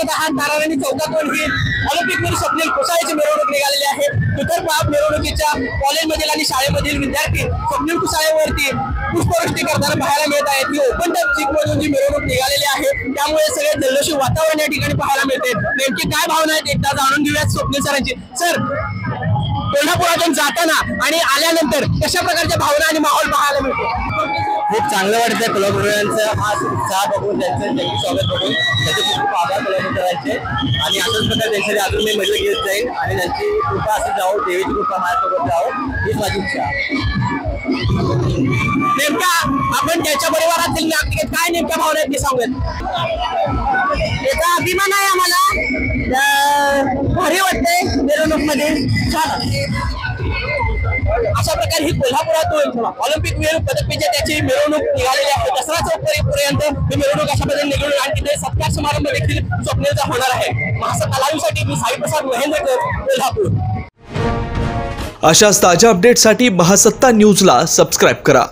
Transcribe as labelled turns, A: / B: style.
A: बघत आहात नारायणी चौकातून ही ऑलिम्पिकवीर स्वप्नील कुसाळेची मिरवणूक निघालेली आहे। तुतरपाप मिरवणुकीच्या कॉलेजमधील आणि शाळेमधील विद्यार्थी स्वप्नील कुसाळेवरती पुष्पवृष्टी करताना पाहायला मिळत आहेत। ही ओपन टप मधून जी मिरवणूक निघालेली आहे त्यामुळे सगळे जल्लोषी वातावरण या ठिकाणी पाहायला मिळते। नेमकी काय भावना आहेत एकदा जाणून घेऊयात स्वप्नील सरांची। सर, कोल्हापुरातून जाताना आणि आल्यानंतर कशा प्रकारच्या भावना आणि माहोल पाहायला मिळतो?
B: खूप चांगलं वाटतं कोल्हापुरांचं हा उत्साह बघून, त्यांचं जंगी स्वागत बघून त्याचे खूप खूप आभार कोल्हापुरांचे। आणि अशाच प्रकारे त्यांच्याकडे अजून मी मजा घेत जाईल आणि त्यांची कृपा असं जावं, देवीची कृपा माझ्यासोबत जावं हीच माझी इच्छा।
A: नेमका आपण त्याच्या परिवारातील नागरिक काय नेमक्या भावना आहेत ते सांगूयात।
C: याचा अभिमान आहे आम्हाला, भारी वाटतंय मिरवणूक मध्ये, छान।
A: अशा प्रकारे ही कोल्हापुरातून ऑलिम्पिक वीर पदक विजेत्याची मिरवणूक निघालेली आहे। दसरा चौकपर्यंत ही मिरवणूक अशा पद्धतीने निघून आणि तिथे सत्कार समारंभ देखील स्वप्नीलचा होणार आहे। महाराष्ट्र लाईव्हसाठी मी साईप्रसाद महेंद्रकर, कोल्हापूर।
D: अशाच ताज्या अपडेटसाठी महासत्ता न्यूजला सबस्क्राईब करा।